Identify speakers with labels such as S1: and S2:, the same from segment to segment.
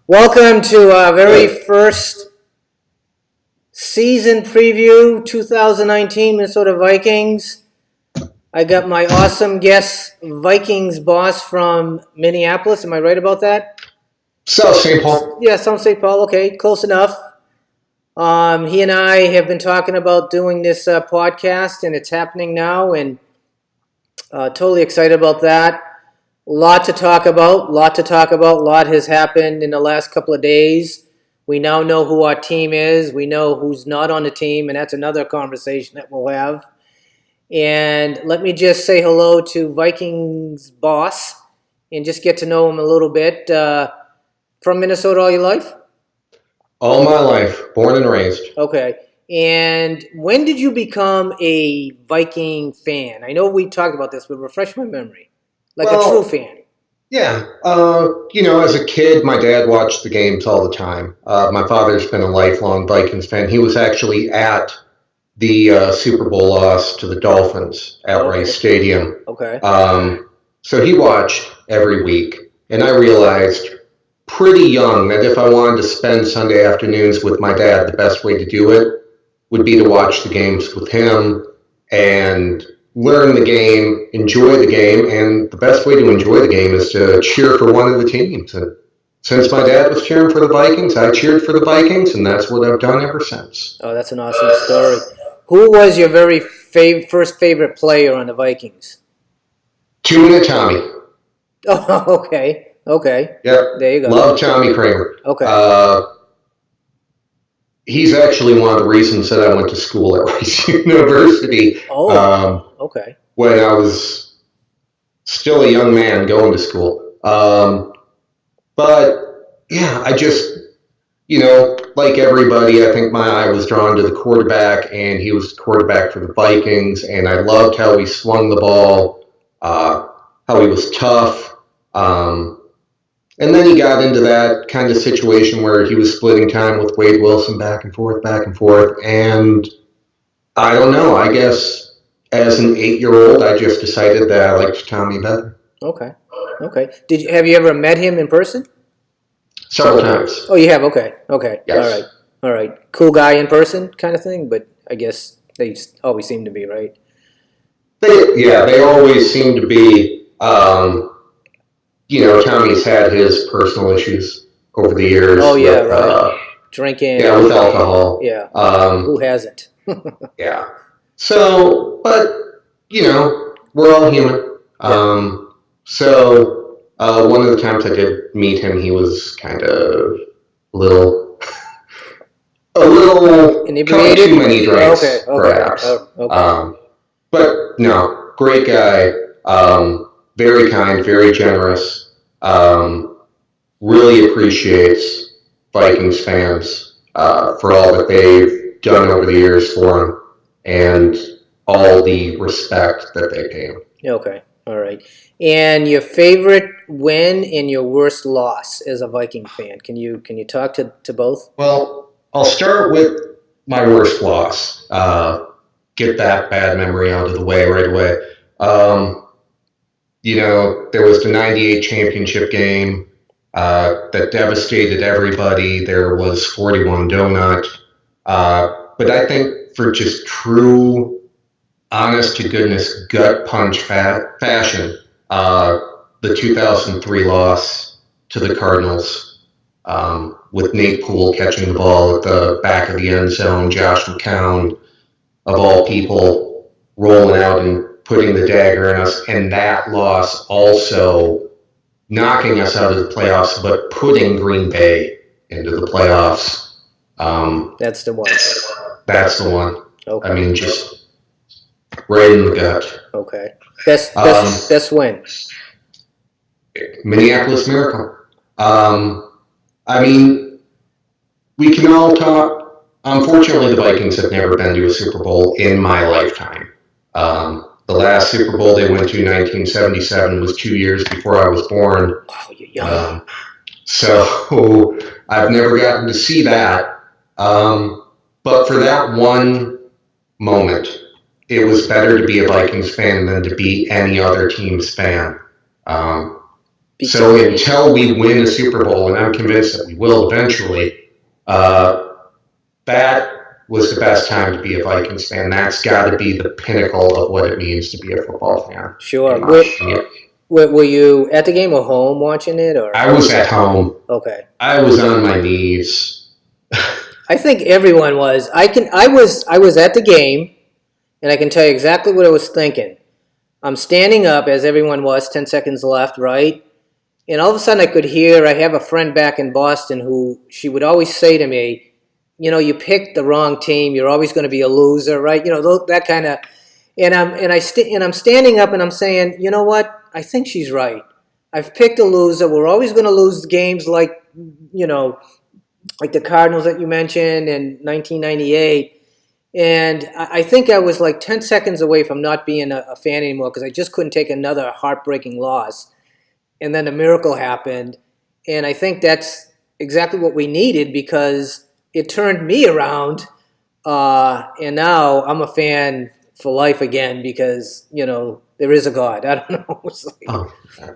S1: Welcome to our very first season preview, 2019 Minnesota Vikings. I got my awesome guest, Vikings boss from Minneapolis. Am I right about that?
S2: South St. Paul.
S1: Yeah, South St. Paul. Okay, close enough. He and I have been talking about doing this podcast, and it's happening now, and totally excited about that. Lot to talk about. Lot has happened in the last couple of days. We now know who our team is. We know who's not on the team, and that's another conversation that we'll have. And let me just say hello to Vikings boss and just get to know him a little bit. From Minnesota all your life?
S2: All my life, born and raised.
S1: Okay. And when did you become a Viking fan? I know we talked about this, but refresh my memory. Like a true fan.
S2: Yeah. As a kid, my dad watched the games all the time. My father's been a lifelong Vikings fan. He was actually at the Super Bowl loss to the Dolphins at Rice Stadium.
S1: Okay.
S2: So he watched every week. And I realized pretty young that if I wanted to spend Sunday afternoons with my dad, the best way to do it would be to watch the games with him and learn the game, enjoy the game, and the best way to enjoy the game is to cheer for one of the teams. And since my dad was cheering for the Vikings, I cheered for the Vikings, and that's what I've done ever since.
S1: Oh, that's an awesome story. Who was your very first favorite player on the Vikings?
S2: 2-Minute Tommy.
S1: Oh, okay. Okay.
S2: Yep.
S1: There you go.
S2: Love Tommy Kramer.
S1: Okay.
S2: He's actually one of the reasons that I went to school at Rice University.
S1: Oh, okay.
S2: When I was still a young man going to school. But, yeah, I just, like everybody, I think my eye was drawn to the quarterback, and he was the quarterback for the Vikings, and I loved how he swung the ball, how he was tough. And then he got into that kind of situation where he was splitting time with Wade Wilson back and forth. And I don't know, I guess as an 8-year-old, I just decided that I liked Tommy better.
S1: Okay. Have you ever met him in person?
S2: Several times.
S1: Oh, you have? Okay.
S2: Yes.
S1: All right. Cool guy in person kind of thing, but I guess they always seem to be, right?
S2: They always seem to be. Tommy's had his personal issues over the years.
S1: Oh, yeah, right. Drinking.
S2: Yeah, with alcohol.
S1: Yeah. Who hasn't?
S2: Yeah. So, but, we're all human. One of the times I did meet him, he was kind of a little
S1: inebriated?
S2: Too many drinks,
S1: okay.
S2: perhaps.
S1: Okay.
S2: But no, great guy. Very kind, very generous. Really appreciates Vikings fans for all that they've done over the years for him and all the respect that they pay him.
S1: Okay, all right. And your favorite win and your worst loss as a Viking fan? Can you talk to both?
S2: Well, I'll start with my worst loss. Get that bad memory out of the way right away. There was the 98 championship game that devastated everybody. There was 41 Donut. But I think for just true, honest-to-goodness, gut punch fashion, the 2003 loss to the Cardinals with Nate Poole catching the ball at the back of the end zone, Josh McCown, of all people, rolling out and putting the dagger in us, and that loss also knocking us out of the playoffs, but putting Green Bay into the playoffs.
S1: That's the one.
S2: That's the one.
S1: Okay.
S2: I mean, just right in the gut.
S1: Okay. That's when?
S2: Minneapolis Miracle. We can all talk. Unfortunately, the Vikings have never been to a Super Bowl in my lifetime. The last Super Bowl they went to in 1977 was 2 years before I was born.
S1: Wow, you're young.
S2: So I've never gotten to see that. But for that one moment, it was better to be a Vikings fan than to be any other team's fan. So until we win a Super Bowl, and I'm convinced that we will eventually, that was the best time to be a Vikings fan. That's got to be the pinnacle of what it means to be a football fan.
S1: Sure. Were you at the game or home watching it, or?
S2: I was at home.
S1: Okay.
S2: I was on my knees.
S1: I think everyone was. I was at the game, and I can tell you exactly what I was thinking. I'm standing up as everyone was, 10 seconds left, right? And all of a sudden I could hear, I have a friend back in Boston who she would always say to me, you picked the wrong team. You're always going to be a loser, right? That kind of. And I'm standing up and I'm saying, you know what? I think she's right. I've picked a loser. We're always going to lose games like the Cardinals that you mentioned in 1998. And I think I was like 10 seconds away from not being a fan anymore because I just couldn't take another heartbreaking loss. And then a miracle happened. And I think that's exactly what we needed because it turned me around. And now I'm a fan for life again because, there is a God. I don't know. It's like, so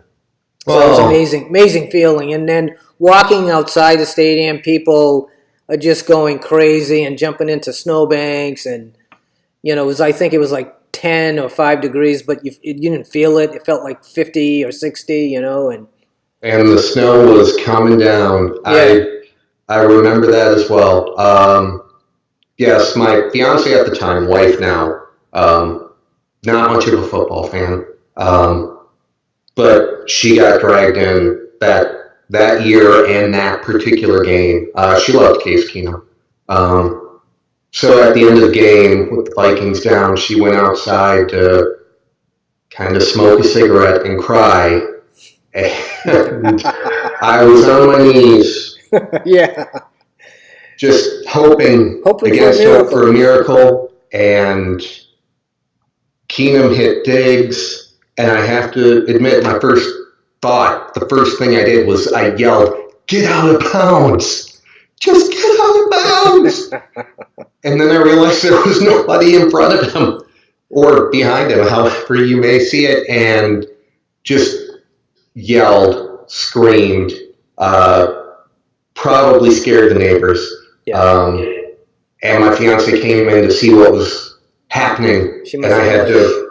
S1: it was amazing feeling. And then walking outside the stadium, people are just going crazy and jumping into snowbanks. And, I think it was like 10 or 5 degrees, but you didn't feel it. It felt like 50 or 60, and
S2: the snow was coming down. Yeah. I remember that as well. Yes, my fiance at the time, wife now, not much of a football fan, but she got dragged in that year and that particular game. She loved Case Keenum. So at the end of the game, with the Vikings down, she went outside to kind of smoke a cigarette and cry. And I was on my knees.
S1: Yeah.
S2: Just hoping against hope for a miracle. And Keenum hit Diggs. And I have to admit, the first thing I did was I yelled, "Get out of bounds! Just get out of bounds!" And then I realized there was nobody in front of him or behind him, however you may see it, and just yelled, screamed, probably scared the neighbors. Yeah. And my fiance came in to see what was happening, and I had to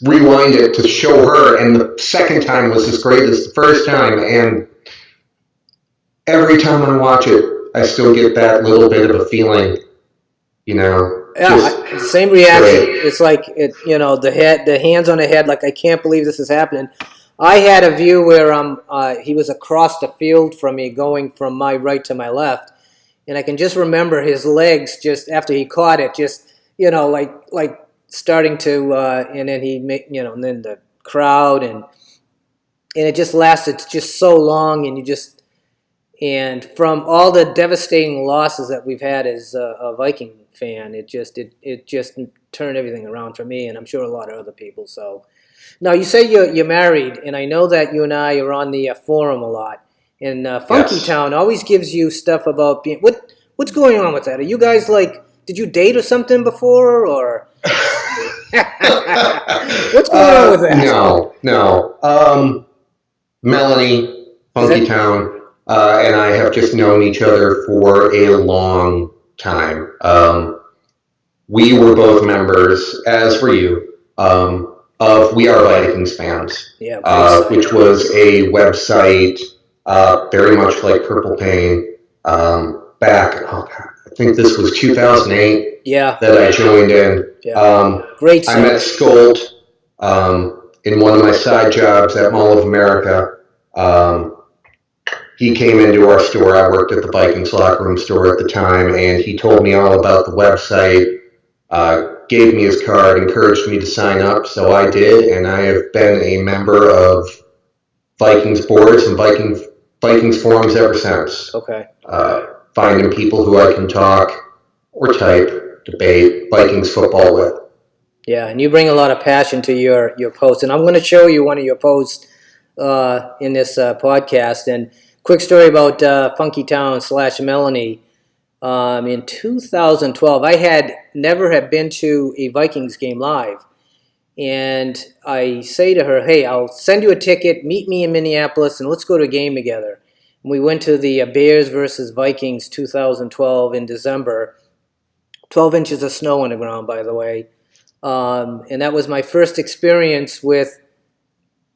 S2: rewind it to show her, and the second time was as great as the first time, and every time I watch it, I still get that little bit of a feeling,
S1: Yeah, same reaction. Great. It's like the hands on the head, like I can't believe this is happening. I had a view where he was across the field from me, going from my right to my left, and I can just remember his legs just after he caught it, just like starting to, and then and then the crowd, and it just lasted just so long, and from all the devastating losses that we've had as a Viking fan, it just turned everything around for me, and I'm sure a lot of other people. So, now you say you're married, and I know that you and I are on the forum a lot. And Funky Town always gives you stuff about being. What's going on with that? Are you guys like? Did you date or something before, or? What's going on with that?
S2: No. Melanie, Funky Town, and I have just known each other for a long time. We were both members, as were you, of We Are Vikings Fans, which was a website very much like Purple Pain back, I think this was 2008 that I joined in. Yeah.
S1: Great
S2: site. I met Skolt in one of my side jobs at Mall of America. He came into our store. I worked at the Vikings locker room store at the time, and he told me all about the website, gave me his card, encouraged me to sign up, so I did, and I have been a member of Vikings boards and Vikings forums ever since.
S1: Okay.
S2: Finding people who I can talk or type, debate Vikings football with.
S1: Yeah, and you bring a lot of passion to your posts, and I'm going to show you one of your posts in this podcast. And quick story about Funky Town / Melanie. In 2012, I had never been to a Vikings game live, And I say to her, "Hey, I'll send you a ticket. Meet me in Minneapolis, and let's go to a game together." And we went to the Bears versus Vikings 2012 in December. 12 inches of snow on the ground, by the way. And that was my first experience with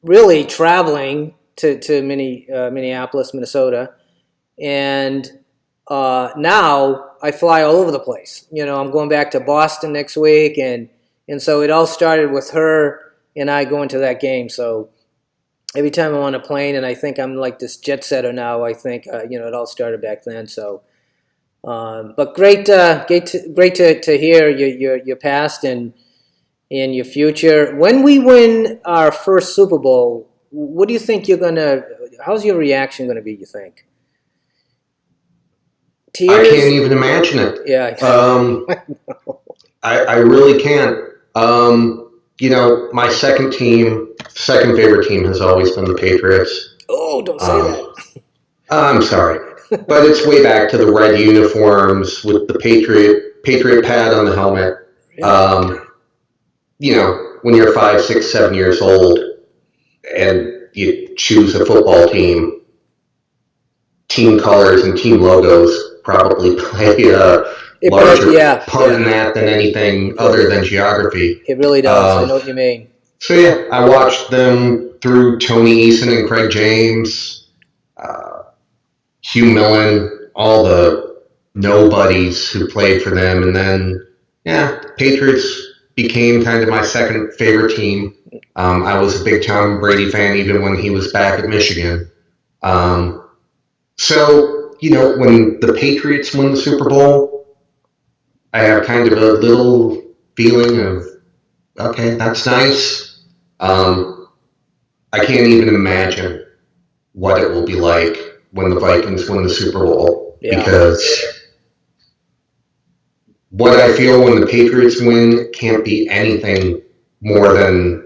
S1: really traveling to Minneapolis, Minnesota. And now I fly all over the place. I'm going back to Boston next week, and so it all started with her and I going to that game. So every time I'm on a plane, and I think I'm like this jet setter now. I think it all started back then. So, but great to hear your past and your future. When we win our first Super Bowl, what do you think you're gonna? How's your reaction gonna be? You think?
S2: I
S1: Tears?
S2: can't even imagine it.
S1: Yeah.
S2: I really can't. My second favorite team has always been the Patriots.
S1: Oh, don't say that.
S2: I'm sorry, but it's way back to the red uniforms with the Patriot pad on the helmet. When you're 5, 6, 7 years old, and you choose a football team colors and team logos probably play a larger part in that than anything other than geography.
S1: It really does. I know what you mean.
S2: So yeah, I watched them through Tony Eason and Craig James, Hugh Millen, all the nobodies who played for them, and then Patriots became kind of my second favorite team. I was a big Tom Brady fan even when he was back at Michigan. So, when the Patriots win the Super Bowl, I have kind of a little feeling of, okay, that's nice. I can't even imagine what it will be like when the Vikings win the Super Bowl. Yeah. Because what I feel when the Patriots win can't be anything more than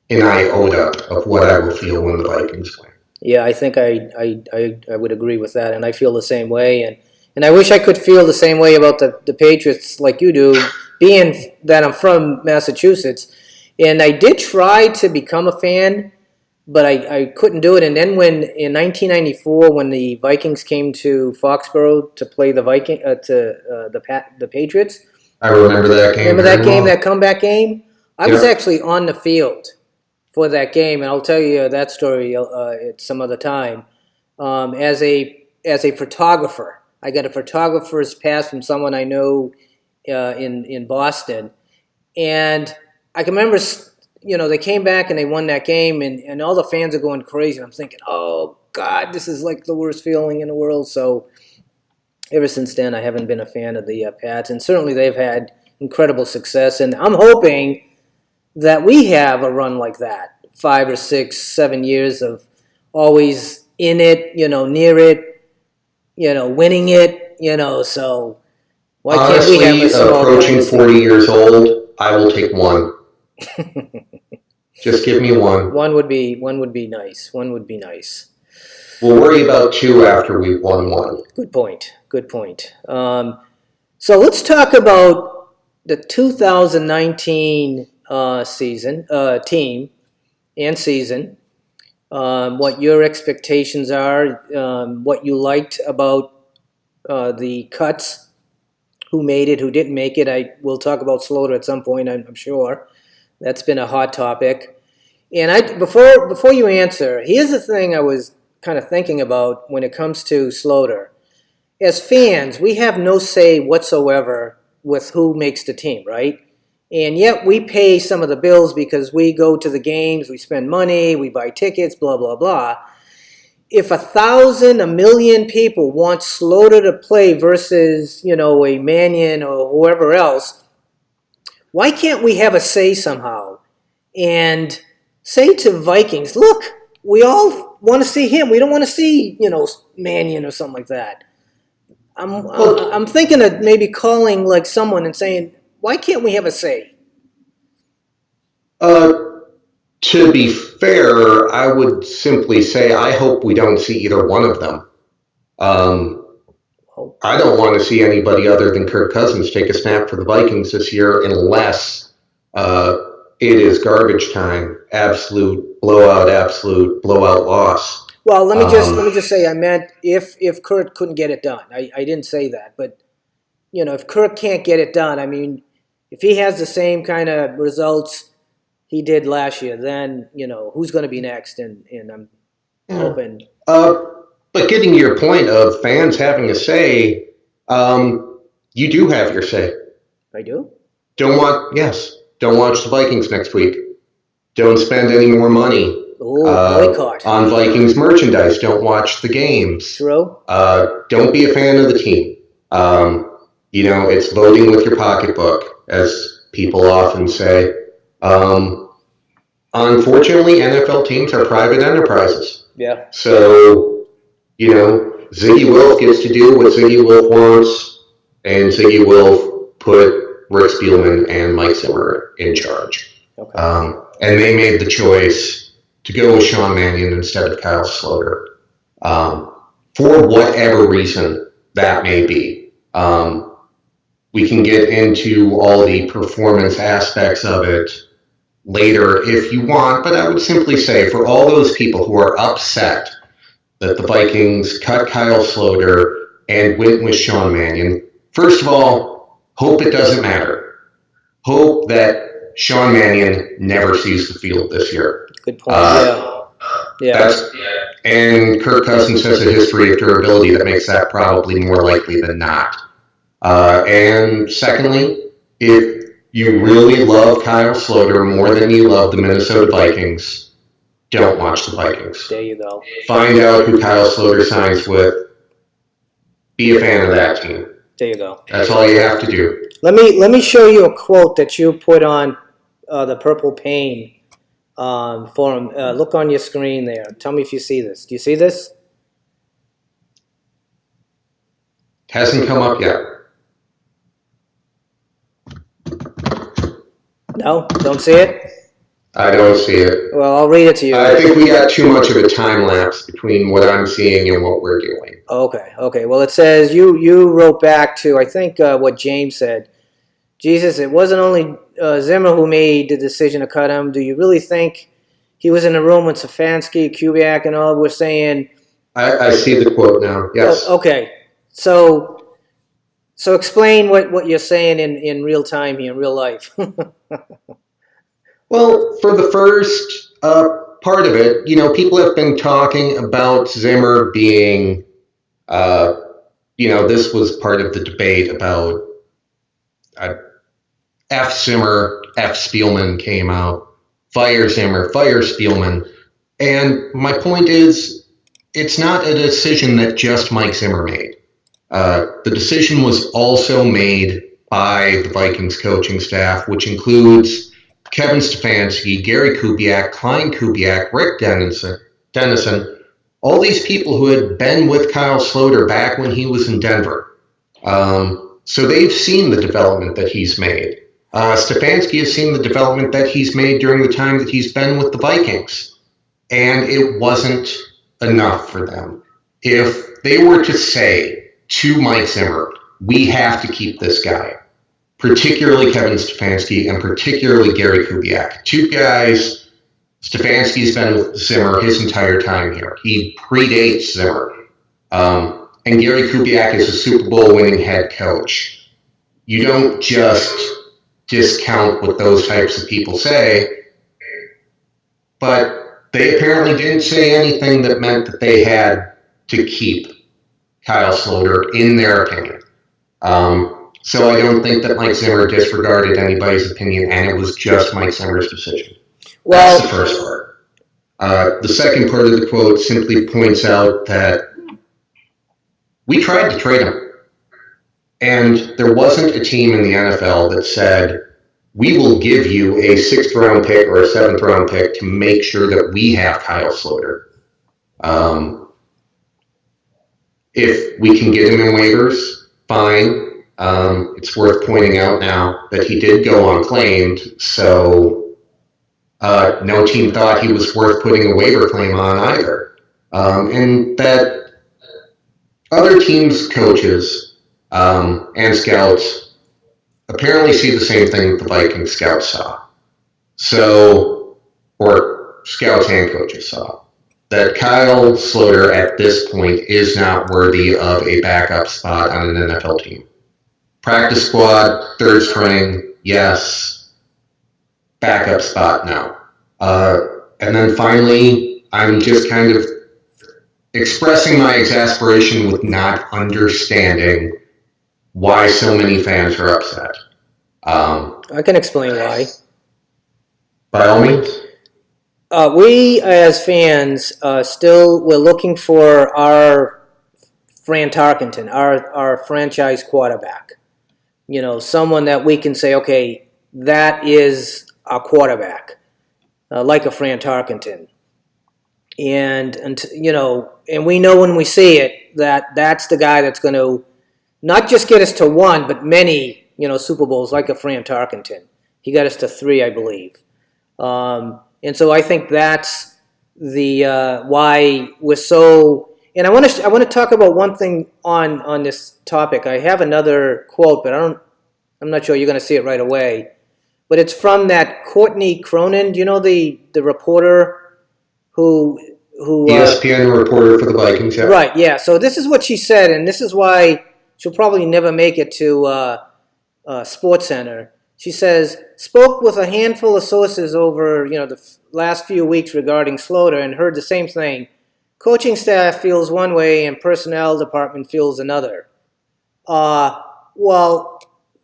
S2: an iota of what I will feel when the Vikings win.
S1: Yeah, I think I would agree with that, and I feel the same way. And I wish I could feel the same way about the Patriots like you do, being that I'm from Massachusetts. And I did try to become a fan, but I couldn't do it. And then in 1994, when the Vikings came to Foxborough to play the Patriots,
S2: I remember that game.
S1: Remember that game, that comeback game? I was actually on the field for that game, and I'll tell you that story at some other time. As a photographer, I got a photographer's pass from someone I know in Boston, and I can remember, they came back and they won that game, and all the fans are going crazy. And I'm thinking, oh God, this is like the worst feeling in the world. So ever since then, I haven't been a fan of the Pats, and certainly they've had incredible success, and I'm hoping that we have a run like that, 5 or 6, 7 years of always in it, near it, winning it, so why can't we have a small
S2: approaching 40 years old, I will take one. Just give me one.
S1: One would be nice. One would be nice.
S2: We'll worry about 2 after we've won 1.
S1: Good point. So let's talk about the 2019 team and season, what your expectations are, what you liked about the cuts, who made it, who didn't make it. We'll talk about Slaughter at some point, I'm sure. That's been a hot topic. And before you answer, here's the thing I was kind of thinking about when it comes to Slaughter. As fans, we have no say whatsoever with who makes the team, right? And yet we pay some of the bills because we go to the games, we spend money, we buy tickets, blah, blah, blah. If 1,000, 1,000,000 people want Slaughter to play versus, a Mannion or whoever else, why can't we have a say somehow? And say to Vikings, look, we all want to see him. We don't want to see, Mannion or something like that. I'm thinking of maybe calling like someone and saying, why can't we have a say?
S2: To be fair, I would simply say I hope we don't see either one of them. I don't want to see anybody other than Kirk Cousins take a snap for the Vikings this year unless it is garbage time. Absolute blowout loss.
S1: Well, let me just say, I meant if Kurt couldn't get it done. I didn't say that, but if Kurt can't get it done, I mean, if he has the same kind of results he did last year, then who's going to be next? And I'm hoping.
S2: But getting to your point of fans having a say, you do have your say.
S1: I do.
S2: Don't watch the Vikings next week. Don't spend any more money
S1: Boycott.
S2: on Vikings merchandise. Don't watch the games.
S1: True.
S2: Don't be a fan of the team. It's voting with your pocketbook, as people often say. Unfortunately, NFL teams are private enterprises.
S1: Yeah.
S2: So, Ziggy Wolf gets to do what Ziggy Wolf wants, and Ziggy Wolf put Rick Spielman and Mike Zimmer in charge.
S1: Okay.
S2: And they made the choice to go with Sean Mannion instead of Kyle Sloter. For whatever reason that may be. We can get into all the performance aspects of it later if you want, but I would simply say for all those people who are upset that the Vikings cut Kyle Sloter and went with Sean Mannion, first of all, hope it doesn't matter. Hope that Sean Mannion never sees the field this year.
S1: Good point. Yeah.
S2: And Kirk Cousins has a history of durability that makes that probably more likely than not. And secondly, if you really love Kyle Sloter more than you love the Minnesota Vikings, don't watch the Vikings.
S1: There you go.
S2: Find out who Kyle Sloter signs with. Be a fan of that team.
S1: There you go.
S2: That's all you have to do.
S1: Let me show you a quote that you put on the Purple Pain forum. Look on your screen there. Tell me if you see this. Do you see this?
S2: Hasn't come up yet.
S1: No? Don't see it?
S2: I don't see it.
S1: Well, I'll read it to you.
S2: I think we got too much of a time lapse between what I'm seeing and what we're doing.
S1: Okay. Well, it says you wrote back to, I think, what James said. Jesus, it wasn't only Zimmer who made the decision to cut him. Do you really think he was in the room when Stefanski, Kubiak, and all were saying...
S2: I see the quote now, yes.
S1: Okay. So explain what you're saying in real time here, in real life.
S2: Well, for the first part of it, people have been talking about Zimmer being, this was part of the debate about F. Zimmer, F. Spielman came out, fire Zimmer, fire Spielman. And my point is, it's not a decision that just Mike Zimmer made. The decision was also made by the Vikings coaching staff, which includes Kevin Stefanski, Gary Kubiak, Klein Kubiak, Rick Dennison, all these people who had been with Kyle Sloter back when he was in Denver. So they've seen the development that he's made. Stefanski has seen the development that he's made during the time that he's been with the Vikings. And it wasn't enough for them. If they were to say to Mike Zimmer, we have to keep this guy, particularly Kevin Stefanski and particularly Gary Kubiak. Two guys, Stefanski's been with Zimmer his entire time here. He predates Zimmer. And Gary Kubiak is a Super Bowl winning head coach. You don't just discount what those types of people say, but they apparently didn't say anything that meant that they had to keep Kyle Sloter in their opinion. So I don't think that Mike Zimmer disregarded anybody's opinion, and it was just Mike Zimmer's decision.
S1: Well,
S2: that's the first part. The second part of the quote simply points out that we tried to trade him, and there wasn't a team in the NFL that said, we will give you a 6th-round pick or a 7th-round pick to make sure that we have Kyle Sloter. If we can get him in waivers, fine. It's worth pointing out now that he did go unclaimed, so no team thought he was worth putting a waiver claim on either. And that other teams' coaches and scouts apparently see the same thing that the Vikings scouts saw. So, or scouts and coaches saw, that Kyle Sloter at this point is not worthy of a backup spot on an NFL team. Practice squad, third string, yes. Backup spot now. And then finally, I'm just kind of expressing my exasperation with not understanding why so many fans are upset.
S1: I can explain why.
S2: By all means.
S1: We as fans still we're looking for our Fran Tarkenton, our franchise quarterback. You know, someone that we can say, okay, that is our quarterback, like a Fran Tarkenton. And you know, and we know when we see it that that's the guy that's going to not just get us to one, but many, you know, Super Bowls, like a Fran Tarkenton. He got us to 3, I believe. And so I think that's the why we're so. And I want to talk about one thing on this topic. I have another quote, but I'm not sure you're going to see it right away. But it's from that Courtney Cronin. Do you know the reporter who
S2: ESPN reporter for the Vikings. Yeah.
S1: Right. Yeah. So this is what she said, and this is why she'll probably never make it to Sports Center. She says, spoke with a handful of sources over, you know, the last few weeks regarding Sloter and heard the same thing. Coaching staff feels one way and personnel department feels another. Well,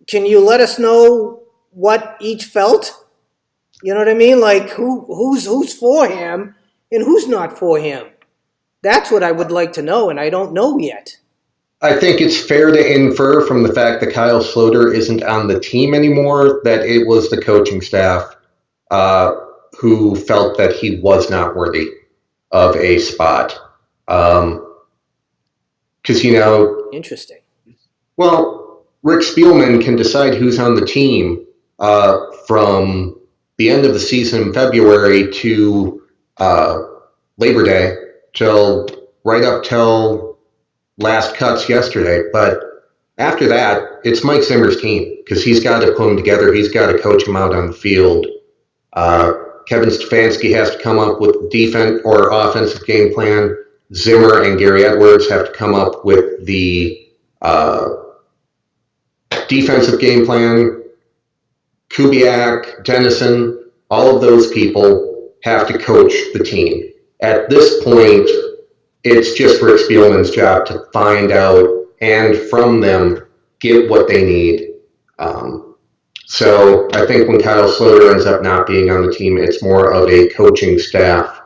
S1: can you let us know what each felt? You know what I mean? Like who's for him and who's not for him? That's what I would like to know, and I don't know yet.
S2: I think it's fair to infer from the fact that Kyle Sloter isn't on the team anymore that it was the coaching staff who felt that he was not worthy of a spot. Because, you know...
S1: Interesting.
S2: Well, Rick Spielman can decide who's on the team from the end of the season in February to Labor Day till right up till last cuts yesterday, but after that, it's Mike Zimmer's team because he's got to put them together. He's got to coach them out on the field. Kevin Stefanski has to come up with defense or offensive game plan. Zimmer and Gary Edwards have to come up with the defensive game plan. Kubiak, Dennison, all of those people have to coach the team. At this point, it's just Rick Spielman's job to find out and from them get what they need. So I think when Kyle Sloter ends up not being on the team, it's more of a coaching staff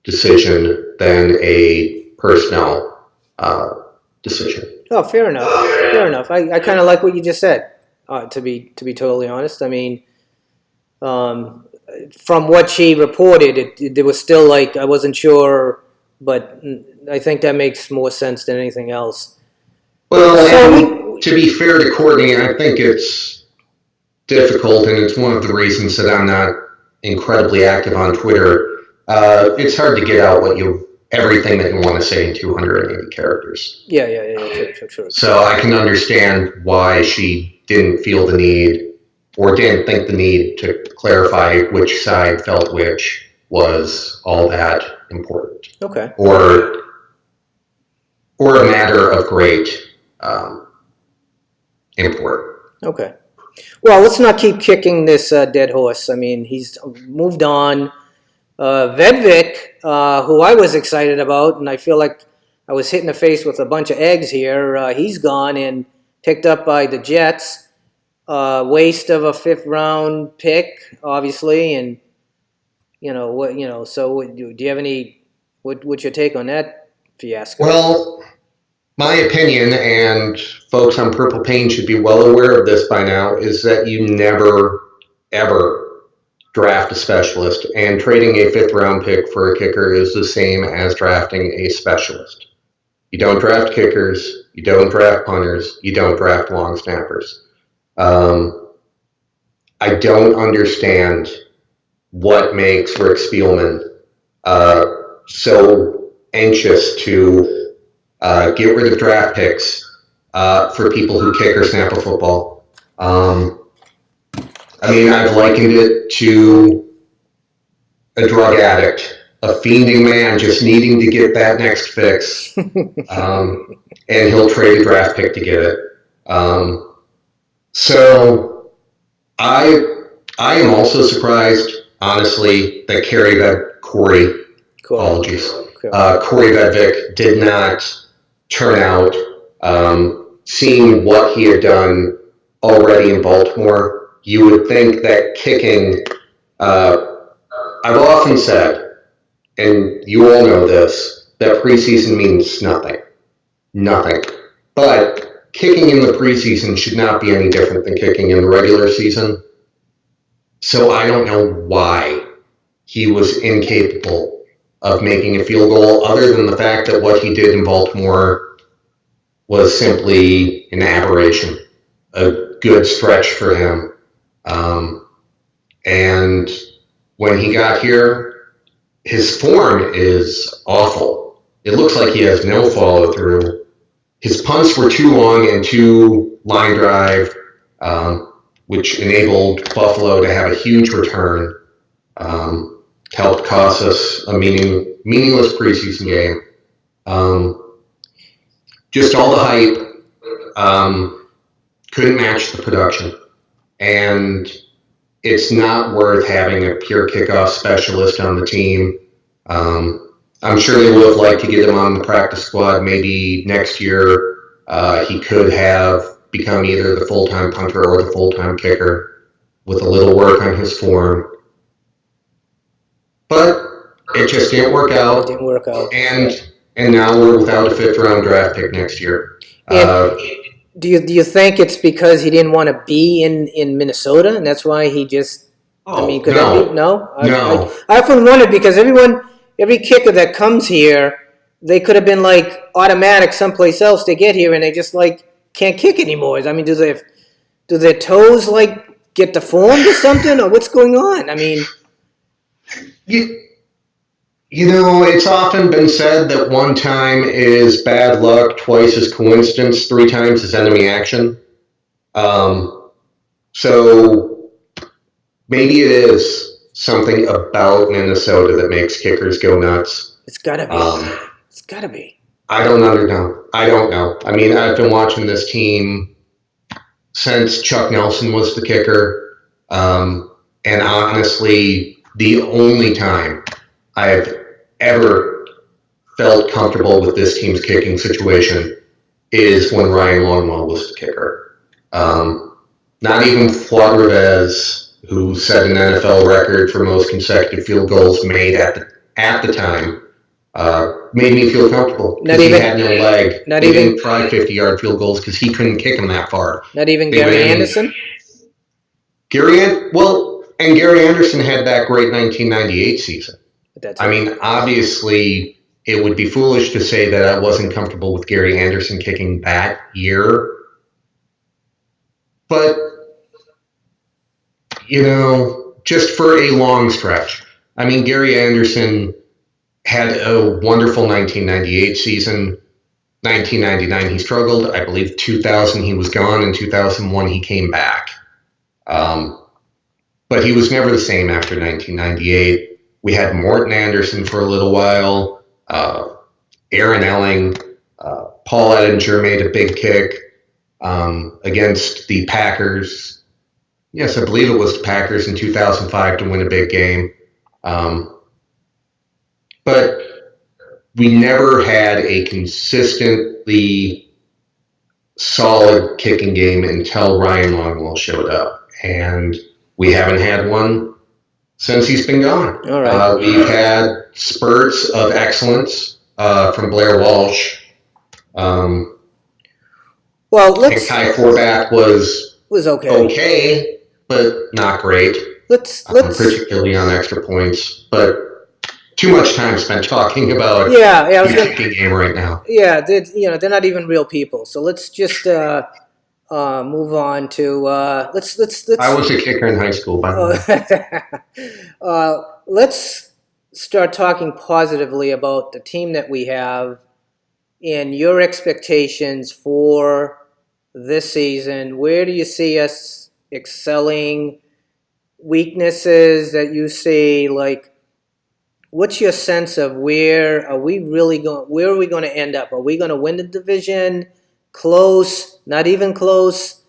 S2: decision than a personnel decision.
S1: Oh, fair enough. Fair enough. I kind of like what you just said. To be totally honest, I mean, from what she reported, it was still like I wasn't sure, but I think that makes more sense than anything else.
S2: Well, to be fair to Courtney, I think it's difficult, and it's one of the reasons that I'm not incredibly active on Twitter. It's hard to get out everything that you want to say in 280 characters.
S1: Yeah, sure.
S2: So I can understand why she didn't feel the need or didn't think the need to clarify which side felt which was all that important.
S1: Okay.
S2: Or a matter of great import.
S1: Okay. Well, let's not keep kicking this dead horse. I mean, he's moved on. Vedvik, who I was excited about, and I feel like I was hit in the face with a bunch of eggs here. He's gone and picked up by the Jets. Waste of a 5th round pick, obviously, and So, do you have any? What's your take on that fiasco?
S2: Well, my opinion, and folks on Purple Pain should be well aware of this by now, is that you never, ever draft a specialist, and trading a 5th round pick for a kicker is the same as drafting a specialist. You don't draft kickers, you don't draft punters, you don't draft long snappers. I don't understand what makes Rick Spielman so anxious to get rid of draft picks for people who kick or snap a football. I mean, I've likened it to a drug addict, a fiending man just needing to get that next fix, and he'll trade a draft pick to get it. Um, so I I am also surprised, honestly, that apologies, Corey Vedvik did not turn out. Seeing what he had done already in Baltimore, you would think that kicking. Uh, I've often said, and you all know this, that preseason means nothing. Nothing. But kicking in the preseason should not be any different than kicking in the regular season. So I don't know why he was incapable of making a field goal, other than the fact that what he did in Baltimore was simply an aberration, a good stretch for him. Um, and when he got here, his form is awful. It looks like he has no follow through. His punts were too long and too line drive, which enabled Buffalo to have a huge return. Helped cost us a meaningless preseason game. Just all the hype, couldn't match the production. And it's not worth having a pure kickoff specialist on the team. I'm sure they would have liked to get him on the practice squad. Maybe next year he could have become either the full-time punter or the full-time kicker with a little work on his form. But it just didn't work out. And now we're without a fifth-round draft pick next year.
S1: Do you think it's because he didn't want to be in Minnesota, and that's why he just?
S2: I mean, could that be?
S1: No.
S2: No.
S1: I often wondered because every kicker that comes here, they could have been like automatic someplace else to get here, and they just like can't kick anymore. I mean, do their toes like get deformed or something, or what's going on? I mean,
S2: you know, it's often been said that one time is bad luck, twice is coincidence, three times is enemy action. So maybe it is something about Minnesota that makes kickers go nuts.
S1: It's gotta be. It's gotta be.
S2: I don't know. I mean, I've been watching this team since Chuck Nelson was the kicker. And honestly, the only time I've ever felt comfortable with this team's kicking situation is when Ryan Longwell was the kicker. Not even Floyd Rivez, who set an NFL record for most consecutive field goals made at the time, made me feel comfortable because he had no leg. He didn't try 50-yard field goals because he couldn't kick them that far.
S1: Not even Gary Anderson?
S2: Gary Anderson had that great 1998 season. I mean, obviously, it would be foolish to say that I wasn't comfortable with Gary Anderson kicking that year. But, you know, just for a long stretch. I mean, Gary Anderson had a wonderful 1998 season. 1999 he struggled. I believe 2000 he was gone. In 2001 he came back. But he was never the same after 1998. We had Morton Anderson for a little while. Aaron Elling. Paul Ettinger made a big kick against the Packers. Yes, I believe it was the Packers in 2005 to win a big game. But we never had a consistently solid kicking game until Ryan Longwell showed up. And we haven't had one since he's been gone.
S1: All right.
S2: We've had spurts of excellence from Blair Walsh.
S1: Well,
S2: and Kai Forbath was
S1: okay,
S2: but not great.
S1: Let's
S2: particularly on extra points, but too much time spent talking about
S1: the
S2: kicking game right now.
S1: Yeah, they're not even real people. So let's just move on to let's.
S2: I was a kicker in high school, by the
S1: way. Let's start talking positively about the team that we have and your expectations for this season. Where do you see us excelling? Weaknesses that you see, like what's your sense of where are we really going? Where are we going to end up? Are we going to win the division? Close? Not even close?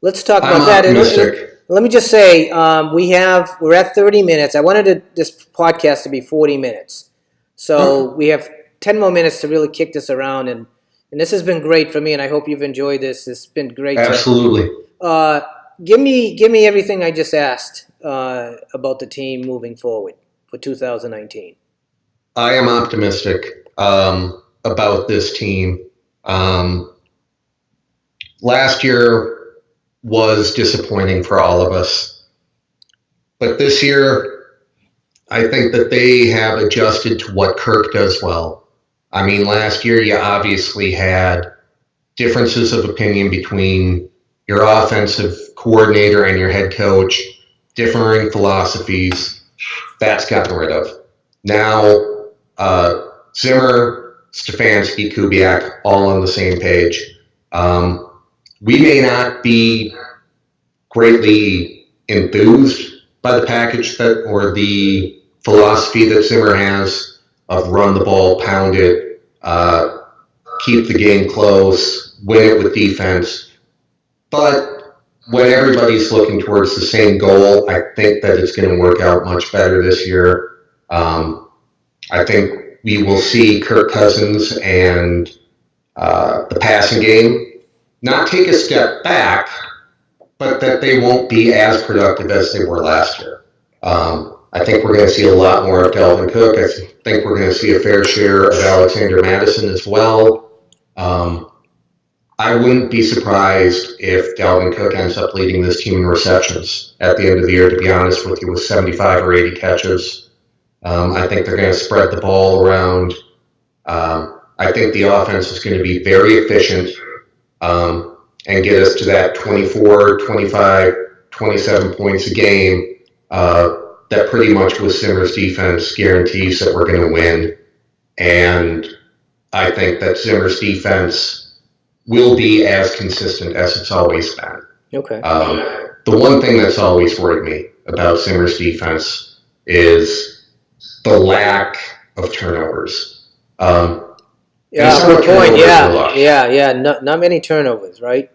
S1: Let's talk
S2: I'm
S1: about that.
S2: optimistic.
S1: Let me just say, we're at 30 minutes. I wanted this podcast to be 40 minutes, so we have 10 more minutes to really kick this around, and this has been great for me, and I hope you've enjoyed this. It's been great.
S2: Absolutely.
S1: Give me everything I just asked about the team moving forward for 2019.
S2: I am optimistic about this team. Last year was disappointing for all of us, but this year I think that they have adjusted to what Kirk does well. I mean, last year you obviously had differences of opinion between your offensive coordinator and your head coach, differing philosophies. That's gotten rid of. Now, Zimmer, Stefanski, Kubiak, all on the same page. We may not be greatly enthused by the package that or the philosophy that Zimmer has of run the ball, pound it, keep the game close, win it with defense. But when everybody's looking towards the same goal, I think that it's going to work out much better this year. I think we will see Kirk Cousins and the passing game not take a step back, but that they won't be as productive as they were last year. I think we're going to see a lot more of Dalvin Cook. I think we're going to see a fair share of Alexander Madison as well. I wouldn't be surprised if Dalvin Cook ends up leading this team in receptions at the end of the year, to be honest with you, with 75 or 80 catches. I think they're going to spread the ball around. I think the offense is going to be very efficient and get us to that 24, 25, 27 points a game that pretty much with Zimmer's defense guarantees that we're going to win. And I think that Zimmer's defense will be as consistent as it's always been.
S1: Okay.
S2: The one thing that's always worried me about Zimmer's defense is the lack of turnovers.
S1: Yeah, good point. Yeah. Not many turnovers, right?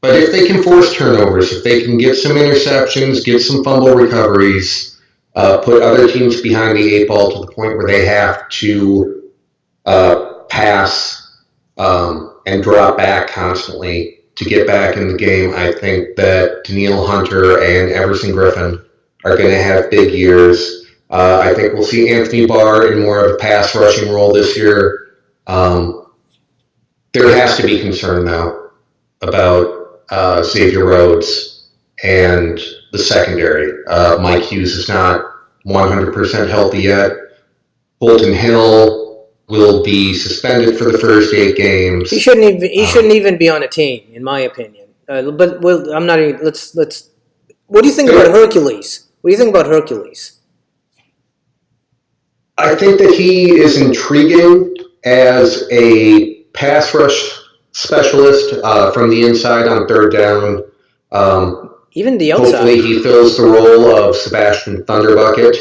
S2: But if they can force turnovers, if they can get some interceptions, get some fumble recoveries, put other teams behind the eight ball to the point where they have to pass and drop back constantly to get back in the game, I think that Danielle Hunter and Everson Griffin are going to have big years. I think we'll see Anthony Barr in more of a pass rushing role this year. There has to be concern, though, about Xavier Rhodes and the secondary. Mike Hughes is not 100% healthy yet. Bolton Hill will be suspended for the first 8 games.
S1: He shouldn't even be on a team, in my opinion. But I'm not even. Let's. What do you think about Hercules? What do you think about Hercules?
S2: I think that he is intriguing as a pass rush specialist from the inside on third down.
S1: Even the outside.
S2: Hopefully he fills the role of Sebastian Thunderbucket,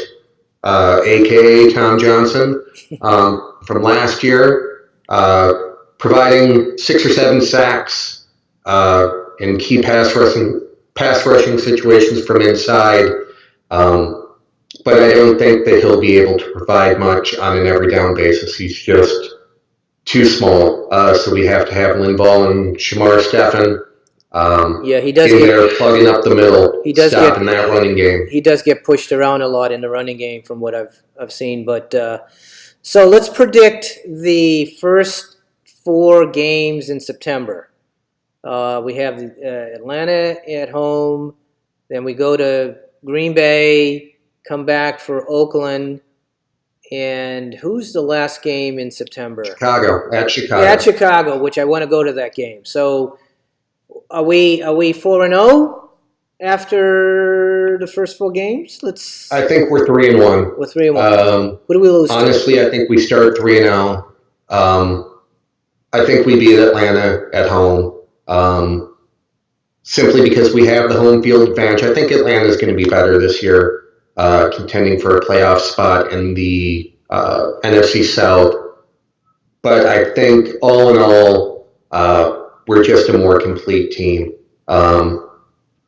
S2: a.k.a. Tom Johnson, from last year, providing 6 or 7 sacks in key pass rushing situations from inside. But I don't think that he'll be able to provide much on an every down basis. He's just too small. So we have to have Linval and Shamar Stephen
S1: he does
S2: in there plugging up the middle, stopping that running game.
S1: He does get pushed around a lot in the running game from what I've seen. But so let's predict the first 4 games in September. We have Atlanta at home. Then we go to Green Bay, come back for Oakland, and who's the last game in September?
S2: At Chicago.
S1: Yeah, at Chicago, which I want to go to that game. So are we 4-0 after the first 4 games?
S2: I think we're 3-1.
S1: We're 3-1. Who do we lose
S2: honestly,
S1: to?
S2: I think we start 3-0. I think we beat Atlanta at home. Simply because we have the home field advantage. I think Atlanta's going to be better this year. contending for a playoff spot in the NFC South. But I think all in all, we're just a more complete team. And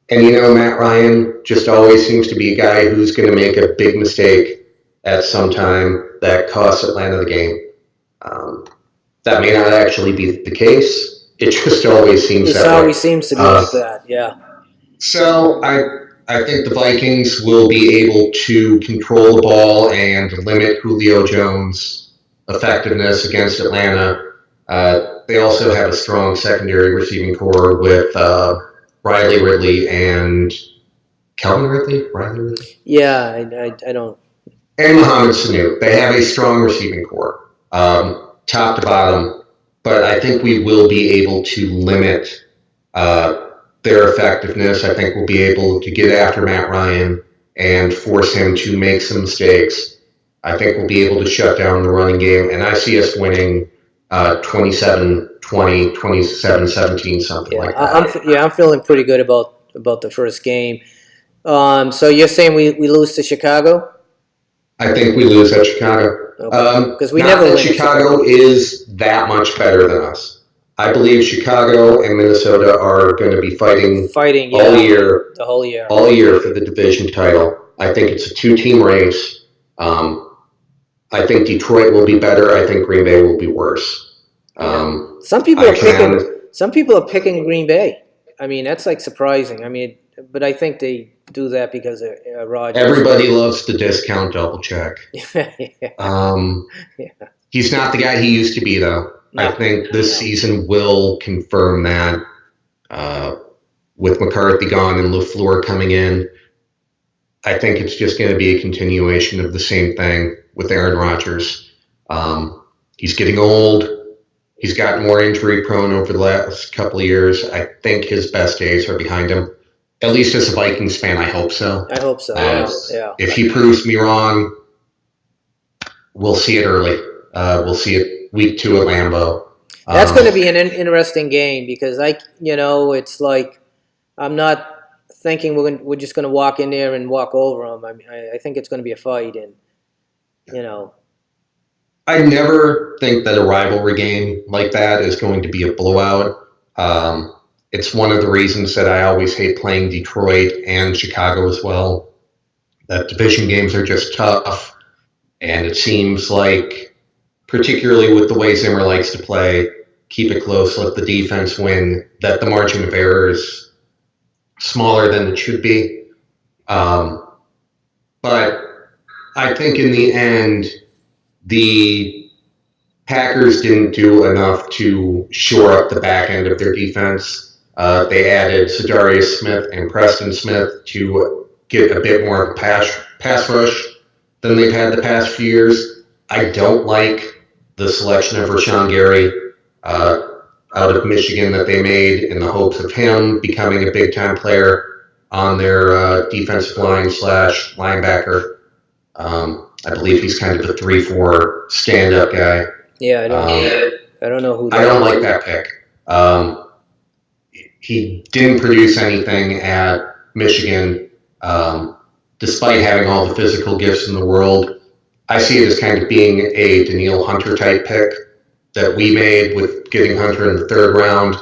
S2: Matt Ryan just always seems to be a guy who's going to make a big mistake at some time that costs Atlanta the game. That may not actually be the case. It just always seems
S1: It
S2: that way.
S1: always seems to be like that, yeah.
S2: So I think the Vikings will be able to control the ball and limit Julio Jones' effectiveness against Atlanta. They also have a strong secondary receiving core with Riley Ridley and Calvin Ridley? Riley Ridley?
S1: Yeah, I don't.
S2: And Mohamed Sanu. They have a strong receiving core, top to bottom. But I think we will be able to limit their effectiveness. I think we'll be able to get after Matt Ryan and force him to make some mistakes. I think we'll be able to shut down the running game, and I see us winning 27-20, 27-17, something like that.
S1: I'm feeling pretty good about the first game. So you're saying we lose to Chicago?
S2: I think we lose at Chicago.
S1: Because we
S2: not
S1: never
S2: that
S1: win.
S2: Chicago is that much better than us. I believe Chicago and Minnesota are going to be fighting all year,
S1: the whole year,
S2: for the division title. I think it's a two-team race. I think Detroit will be better. I think Green Bay will be worse.
S1: Some people are picking Green Bay. I mean, that's like surprising. I mean, but I think they do that because of Rodgers.
S2: Everybody loves the discount double check. He's not the guy he used to be, though. No. I think this season will confirm that with McCarthy gone and LaFleur coming in. I think it's just going to be a continuation of the same thing with Aaron Rodgers. He's getting old. He's gotten more injury prone over the last couple of years. I think his best days are behind him. At least as a Vikings fan, I hope so.
S1: I hope so, yeah.
S2: If he proves me wrong, we'll see it early. We'll see it week 2 at Lambeau.
S1: That's going to be an interesting game because, it's like I'm not thinking we're just going to walk in there and walk over them. I mean, I think it's going to be a fight, and
S2: I never think that a rivalry game like that is going to be a blowout. It's one of the reasons that I always hate playing Detroit and Chicago as well. That division games are just tough, and it seems like, particularly with the way Zimmer likes to play, keep it close, let the defense win, that the margin of error is smaller than it should be. But I think in the end, the Packers didn't do enough to shore up the back end of their defense. They added Zadarius Smith and Preston Smith to get a bit more of a pass rush than they've had the past few years. I don't like the selection of Rashawn Gary out of Michigan that they made in the hopes of him becoming a big-time player on their defensive line / linebacker. I believe he's kind of a 3-4 stand-up guy.
S1: Yeah, I don't know who.
S2: I don't like that pick. He didn't produce anything at Michigan, despite having all the physical gifts in the world. I see it as kind of being a Danielle Hunter type pick that we made with getting Hunter in the 3rd round,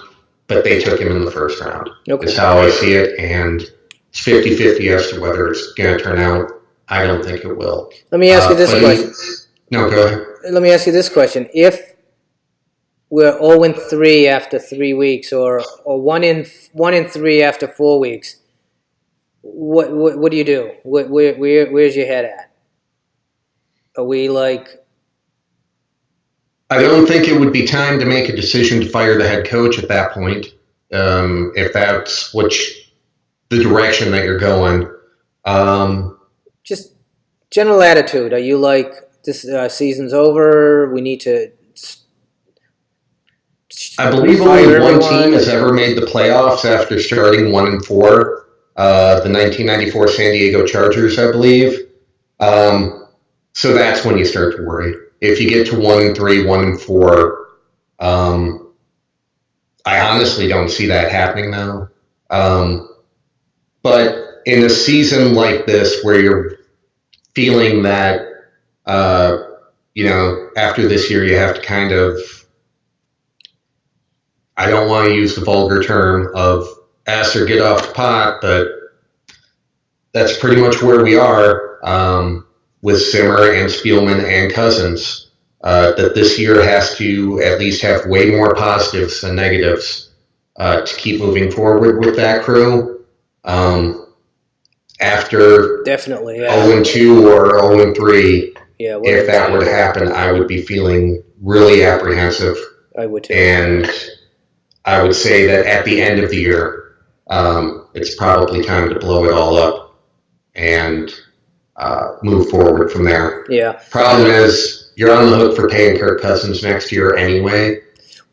S2: but they took him in the 1st round. Okay. That's how I see it, and it's 50-50 as to whether it's going to turn out. I don't think it will.
S1: Let me ask you this question.
S2: No, go ahead.
S1: Let me ask you this question. If we're 0-3 after 3 weeks, or 1-3 after 4 weeks, what do you do? Where's your head at? Are we like?
S2: I don't think it would be time to make a decision to fire the head coach at that point, if that's the direction that you're going.
S1: Just general attitude. Are you like, this season's over, we need to?
S2: I believe only one team has ever made the playoffs after starting 1-4. The 1994 San Diego Chargers, I believe. So that's when you start to worry. If you get to 1-3, 1-4, I honestly don't see that happening now. But in a season like this, where you're feeling that, after this year, you have to kind of, I don't want to use the vulgar term of ass or get off the pot, but that's pretty much where we are with Zimmer and Spielman and Cousins. That this year has to at least have way more positives than negatives to keep moving forward with that crew. After
S1: Definitely,
S2: 0-2 or 0-3,
S1: yeah.
S2: if that were to happen, I would be feeling really apprehensive.
S1: I would too.
S2: And I would say that at the end of the year, it's probably time to blow it all up and move forward from there.
S1: Yeah.
S2: Problem is, you're on the hook for paying Kirk Cousins next year anyway.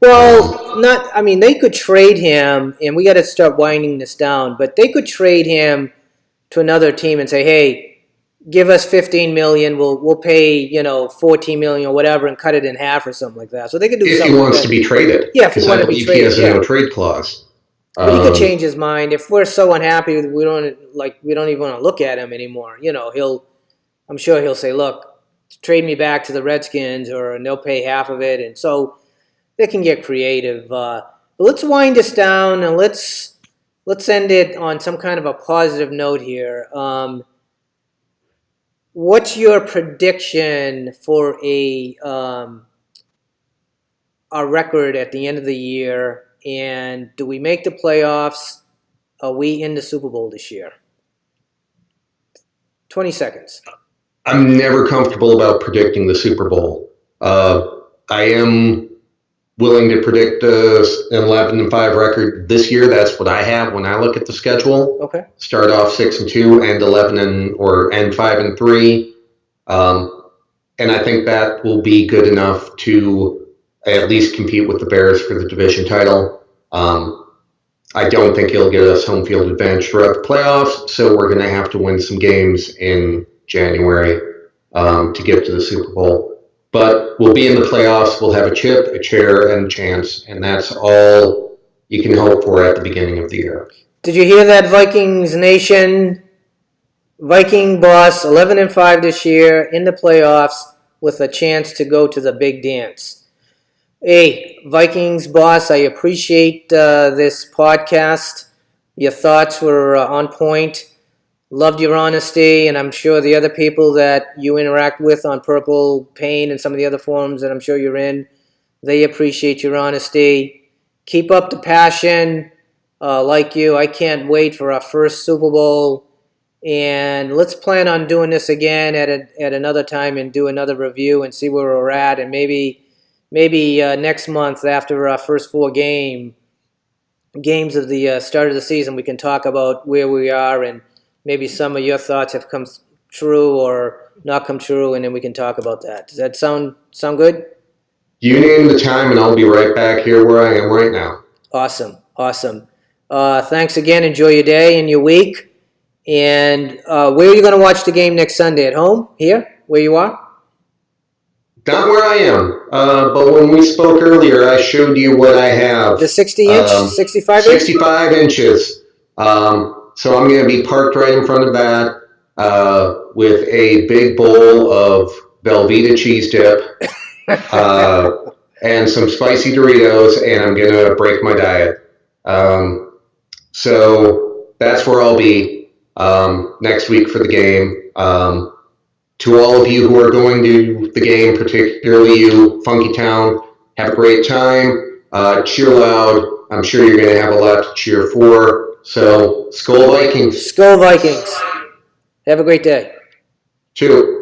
S1: Well, I mean, they could trade him, and we got to start winding this down. But they could trade him to another team and say, "Hey, give us $15 million. We'll pay $14 million or whatever, and cut it in half or something like that." So they could do
S2: if
S1: something.
S2: If he wants to be traded,
S1: yeah, if he wants to be traded,
S2: he has a no trade clause.
S1: But he could change his mind if we're so unhappy. We don't even want to look at him anymore. I'm sure he'll say, "Look, trade me back to the Redskins," and they'll pay half of it, and so they can get creative. But let's wind this down and let's end it on some kind of a positive note here. What's your prediction for our record at the end of the year? And do we make the playoffs? Are we in the Super Bowl this year? 20 seconds.
S2: I'm never comfortable about predicting the Super Bowl. I am willing to predict an 11-5 record this year. That's what I have when I look at the schedule.
S1: Okay.
S2: Start off 6-2 and 5-3. And I think that will be good enough to at least compete with the Bears for the division title. I don't think he'll get us home field advantage throughout the playoffs, so we're going to have to win some games in January to get to the Super Bowl. But we'll be in the playoffs. We'll have a chip, a chair, and a chance, and that's all you can hope for at the beginning of the year.
S1: Did you hear that, Vikings Nation? Viking boss, 11-5 this year in the playoffs with a chance to go to the big dance. Hey, Vikings boss, I appreciate this podcast. Your thoughts were on point. Loved your honesty, and I'm sure the other people that you interact with on Purple Pain and some of the other forums that I'm sure you're in, they appreciate your honesty. Keep up the passion. Like you, I can't wait for our first Super Bowl. And let's plan on doing this again at another time and do another review and see where we're at. And maybe next month after our first 4 games of the start of the season, we can talk about where we are and maybe some of your thoughts have come true or not come true, and then we can talk about that. Does that sound good?
S2: You name the time, and I'll be right back here where I am right now.
S1: Awesome. Thanks again. Enjoy your day and your week. And where are you going to watch the game next Sunday? At home? Here? Where you are?
S2: Not where I am. But when we spoke earlier, I showed you what I have.
S1: The 60-inch? 65-inch?
S2: 65 inches. So I'm going to be parked right in front of that with a big bowl of Velveeta cheese dip and some spicy Doritos, and I'm going to break my diet. So that's where I'll be next week for the game. To all of you who are going to the game, particularly you, Funky Town, have a great time. Cheer loud. I'm sure you're going to have a lot to cheer for. So, Skol Vikings.
S1: Skol Vikings. Have a great day.
S2: Cheers.